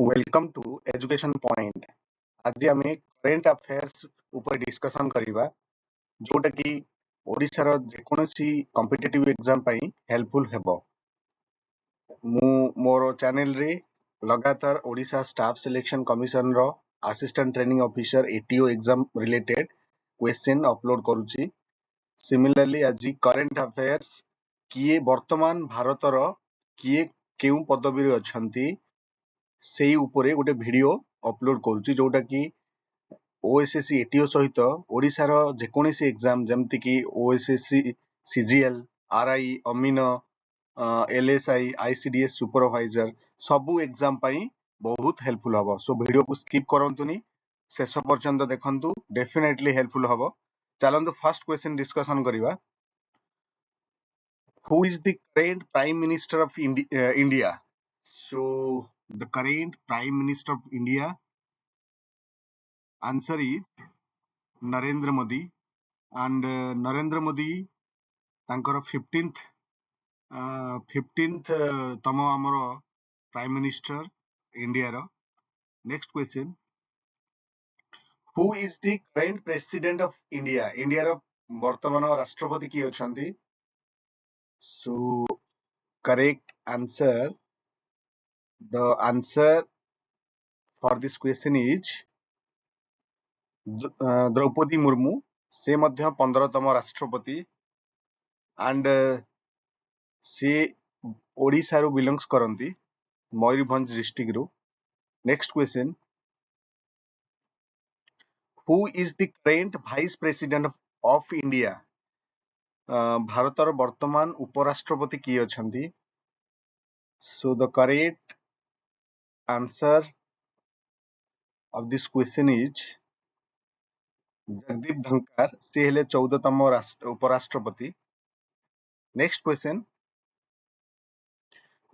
Welcome to education point. आज आम current affairs ऊपर डिस्कशन करवा जोटा कि ओडिशार जेकोसी कॉम्पिटिटिव एग्जाम हेल्पफुल हेबो। मु मोर चैनल रे लगातार ओडिशा स्टाफ सिलेक्शन कमिशन रो assistant training officer ATO exam related question upload करूची। सिमिलरली आज करेन्ट अफेयर्स किए वर्तमान भारतर किए केउ पदवी रे अछंती सेही उपरे गोटे वीडियो अपलोड करूची जोटा कि ओएसएससी एटीओ सहित ओडिशार जेकोसी एग्जाम जमती कि ओएसएससी सीजीएल आरआई अमीन एलएसआई आईसीडीएस सुपरवाइजर सबू एग्जाम बहुत हेल्पफुल हम। सो वीडियो को स्किप करंतुनी शेष पर्यंत देखंतु डेफिनेटली हेल्पफुल हम। चलंतु फर्स्ट क्वेश्चन डिस्कशन करिवा। Who is the current prime minister of India? So the current prime minister of India answer is Narendra Modi, and Narendra Modi तांकर 15th तम आमर प्राइम मिनिस्टर इंडिया रो। Next question, who is the current president of India? India रो वर्तमान राष्ट्रपति की अछंती? So correct answer, the answer for this question is Draupadi Murmu. से मध्य 15तम राष्ट्रपति एंड से ओडिशा रो बिलोंग्स करंती, मयूरभंज डिस्ट्रिक्ट रो। Next question, who is the current vice president of India? भारतर वर्तमान उपराष्ट्रपति की अछंती? So the correct answer of this question is Jagdeep Dhankhar. से हेले 14तम उपराष्ट्रपति। Next question,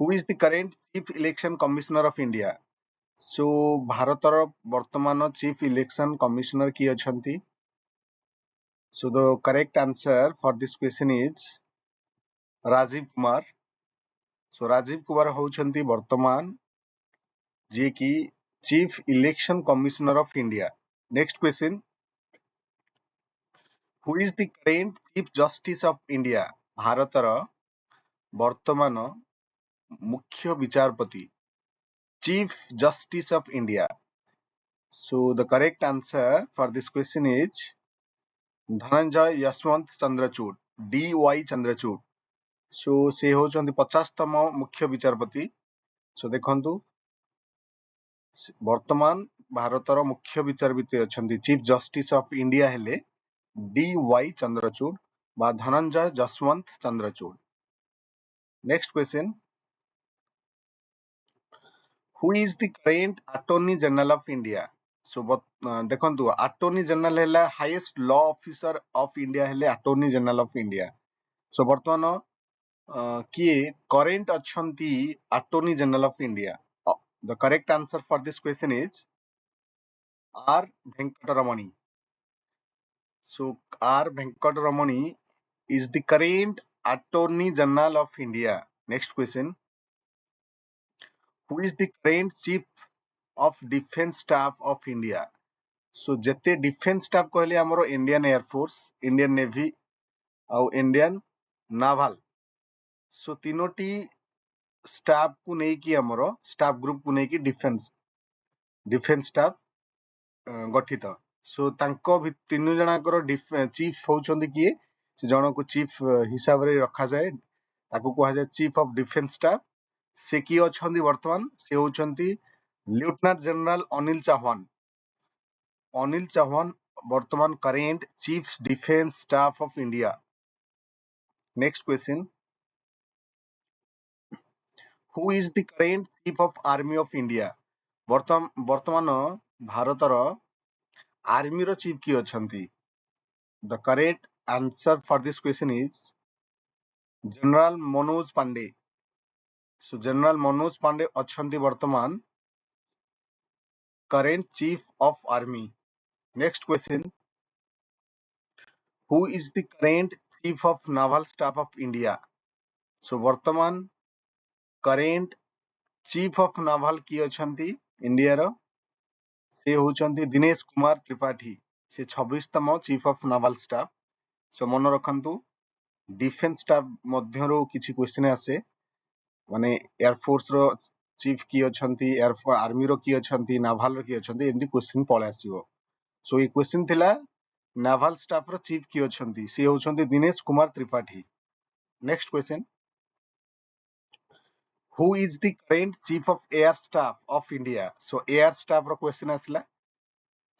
who is the current chief election commissioner of India? So भारतर वर्तमान चीफ इलेक्शन कमिश्नर की अछंती? So the correct answer for this question is Rajiv Kumar. So Rajiv Kumar होउछंती वर्तमान जे की chief election commissioner of India. Next question, who is the current chief justice of India? भारतर वर्तमान मुख्य विचारपति, chief justice of India. So the correct answer for this question is Dhananjaya Yashwant Chandrachud, D Y Chandrachud. So से होचंती 50तम मुख्य विचारपति। सो देखंतु वर्तमान भारतर मुख्य विचारपति अछंती चीफ जस्टिस ऑफ इंडिया हेले डी वाई चंद्रचूड़ बा Dhananjaya Yashwant Chandrachud. Next question, who is the current attorney general of India? So देखंतु अटॉर्नी जनरल हेला highest law officer of India हेले attorney general of India. So वर्तमान किए करेंट अछंती attorney general of India? The correct answer for this question is R Venkataramani. So R Venkataramani is the current Attorney General of India. Next question, who is the current Chief of Defence Staff of India? So जते defence staff कहले हमरो Indian air force, Indian navy और Indian novel. सो तीनोटी staff को नहीं कि हमरो staff group को नहीं कि डिफेंस स्टाफ गठित। सो तांको तीन जनाकर चीफ होउछंती किए? से जन को चीफ हिसाब रे रखा जाए, ताको कहा जाए चीफ ऑफ डिफेंस स्टाफ। से किए अछंती वर्तमान? से होउछंती लेफ्टिनेंट जनरल अनिल चौहान। अनिल चौहान वर्तमान current chief defence staff of India. Next question, who is the current chief of army of India? वर्तमान भारतर आर्मी रो चीफ की अछंती? The correct answer for this question is general Manoj Pande. So general Manoj Pande अछंती वर्तमान current chief of army. Next question, who is the current chief of naval staff of India? So वर्तमान current chief of novel की अछंती? India रो से होचंती दिनेश कुमार त्रिपाठी से 26तम chief of naval staff सो मन रखंतु defence staff मध्यरो किछि question आसे माने एयरफोर्स रो चीफ की अछंती एयर आर्मी रो की अछंती नाभाल रो की अछंती एमती क्वेश्चन पळे आसीबो सो ये क्वेश्चन थिला नाभाल स्टाफ रो चीफ की अछंती से होचंती Dinesh Kumar Tripathi next question who is the current chief of air staff of India so air staff ro question asila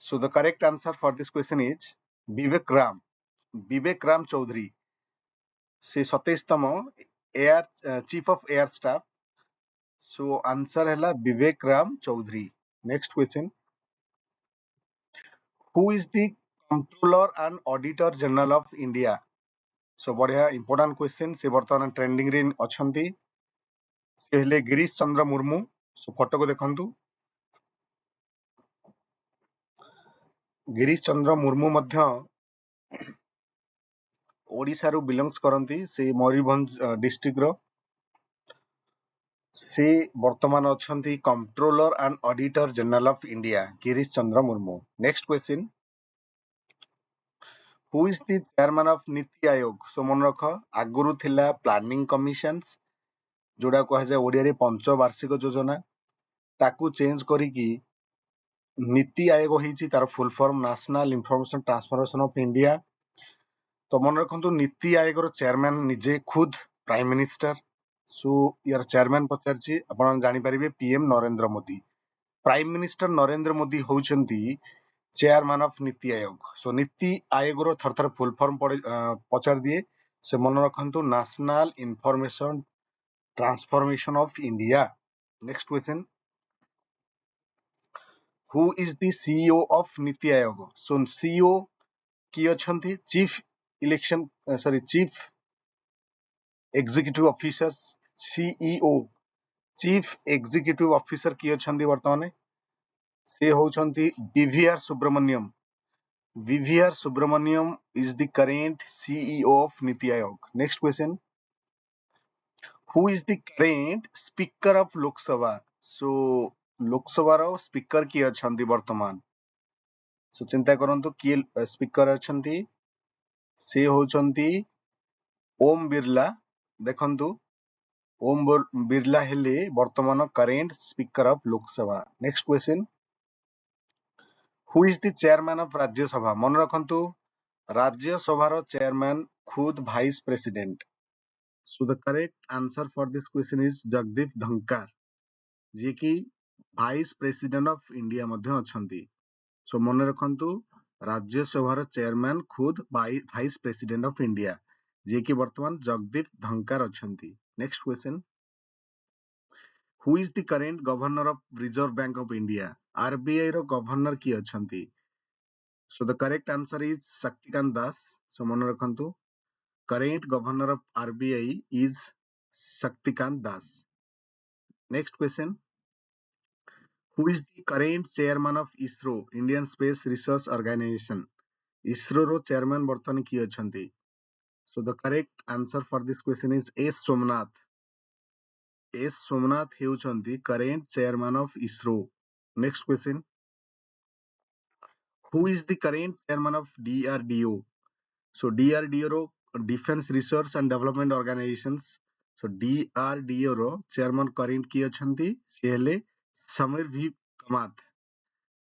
so the correct answer for this question is Vivek Ram Vivek Ram Chaudhary से 27तम air chief of air staff so answer है Vivek Ram Chaudhary next question who is the controller and auditor general of India so बढ़िया important question से बर्तमान trending रे अछंती से हेले Girish Chandra Murmu so photo को देखंतु गिरीश चंद्र मुर्मू मध्य ओडिशा रु बिलोंग्स करंती से मयूरभंज डिस्ट्रिक्ट रो से वर्तमान अछंती controller and auditor general of India Girish Chandra Murmu next question who is the chairman of NITI Aayog सो मन रख आगुरु थिला प्लानिंग कमिशंस जोड़ा कह जाए ओडिया रे पंचवार्षिक योजना ताकू चेंज करिकी नीति आयोग होईची तार full form national information transformation of India तो मन रखंतु नीति आयोग रो चेयरमैन निजे खुद प्राइम मिनिस्टर सो यार चेयरमैन पचारची आपण जानि परिबे PM Narendra Modi prime minister Narendra Modi होउचंती चेयरमैन ऑफ नीति आयोग सो नीति आयोग रो थर थर फुल फॉर्म पचार दिए से मन रखंतु national information transformation of India next question who is the CEO of NITI Aayog so CEO की अछंती chief election sorry chief executive officers CEO chief executive officer की अछंती वर्तमान से होउचंती BVR Subramaniam VVR Subramaniam is the current CEO of Niti Aayog. Next question. Who is the current Speaker of Lok Sabha? So, Lok Sabha row speaker की अछंती वर्तमान सो चिंता करंतु किए स्पीकर अछंती से होचंती ओम बिरला देखंतु ओम बिरला हेले वर्तमान current speaker of Lok Sabha next question who is the chairman of Rajya Sabha मन रखंतु राज्य सभा रो चेयरमैन खुद vice president so the correct answer for this question is Jagdeep Dhankar जे कि वाइस प्रेसिडेंट ऑफ इंडिया मध्य अछंती सो मन रखंतु राज्यसभा चेयरमैन खुद वाइस प्रेसिडेंट ऑफ इंडिया जे कि वर्तमान जगदीप धनकर अछंती next question who is the current governor of reserve bank of India RBI row governor की अछंती so the correct answer is Shaktikanta Das so मन रखंतु current governor of RBI is Shaktikanta Das next question who is the current chairman of ISRO Indian space research organisation ISRO रो chairman वर्तमान की अछंती so the correct answer for this question is S Somnath हेउचंती current chairman of ISRO next question who is the current chairman of DRDO so DRDO रो defence research and development organisations so DRDO row chairman current की अछंती से हेले Sameer V कमात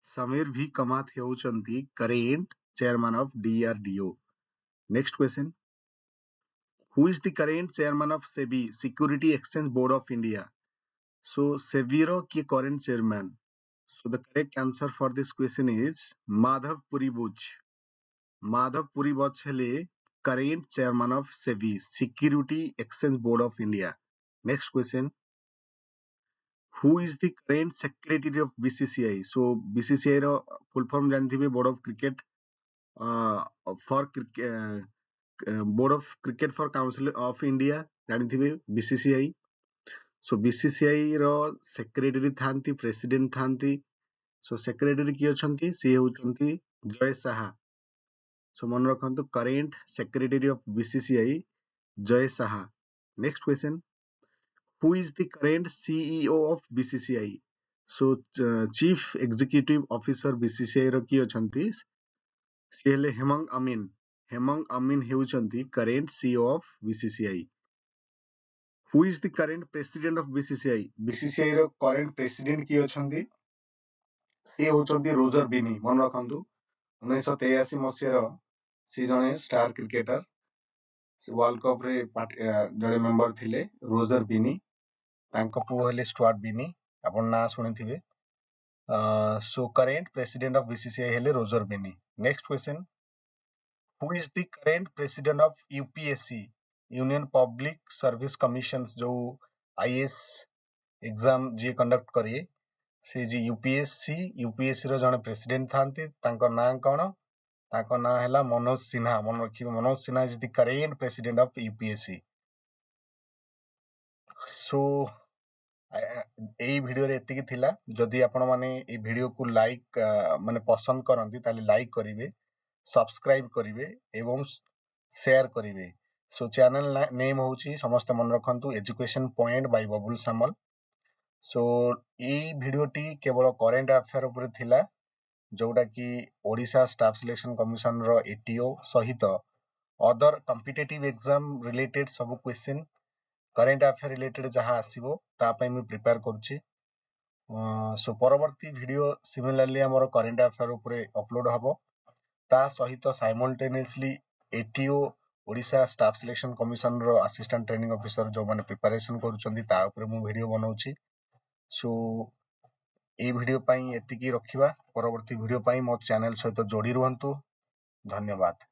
Samir V Kamat हेउचंती current chairman of DRDO next question who is the current chairman of SEBI security exchange board of India so SEBI रो की current chairman so the correct answer for this question is Madhav Puri Buch हेले current chairman of SEBI security exchange board of India next question who is the current secretary of BCCI so BCCI रो full form जानथिबे board of cricket for board of cricket for council of India जानथिबे BCCI so BCCI रो secretary थांती president थांती so secretary की अछंती से होचंती जय साहा सो मन रखंतु current secretary of BCCI Jay Saha next question who is the current CEO of BCCI so chief executive officer BCCI रो की अछंती से हेले हेमंग अमीन हेउचंती current CEO of BCCI who is the current president of BCCI रो करेंट प्रेसिडेंट की अछंती से होचंती रोजर बिनी मन रखंतु 1983 मसियार सी जने स्टार क्रिकेटर वर्ल्ड कप रे जड़े मेंबर थिले रोजर बिनी तांको पुओ हेले स्टुअर्ट बिनी आपण ना सुनिथिबे so current president of BCCI हेले Roger Binny next question who is the current president of UPSC union public service commissions जो आईएएस एग्जाम जे कंडक्ट करिए से जी यूपीएससी रो जने प्रेसिडेंट थांती तांको नाम कोन ताको ना हैला मनोज सिन्हा मन रखिबे Manoj Sinha is the current president of UPSC so एई वीडियो रे एतिकी थिला जदि आपण माने ए वीडियो को लाइक माने पसंद करंती ताले लाइक करिवे सब्सक्राइब करिवे एवं शेयर करिवे सो चैनल नेम होची समस्त मन रखंतु education point by Babul Samal so एई वीडियोटी केवल करेंट अफेयर ऊपर थिला जोटा कि ओडिशा स्टाफ सिलेक्शन कमिशन रो एटीओ सहित अदर कॉम्पिटिटिव एग्जाम रिलेटेड सब क्वेश्चन करेंट अफेयर रिलेटेड जहाँ आसीबो ता पई मैं प्रिपेयर करूची सो परवर्ती वीडियो सिमिलरली हमर करेंट अफेयर ऊपर अपलोड हबो ता सहित simultaneously ATO Odisha staff selection commission रो असिस्टेंट ट्रेनिंग ऑफिसर जो माने प्रिपरेशन करूचंदी ता ऊपर मैं वीडियो बनाउची सो ए वीडियो पाई एतिकी रखिबा परवर्ती वीडियो पाई मो चैनल सहित जोड़ी रुहंतु धन्यवाद।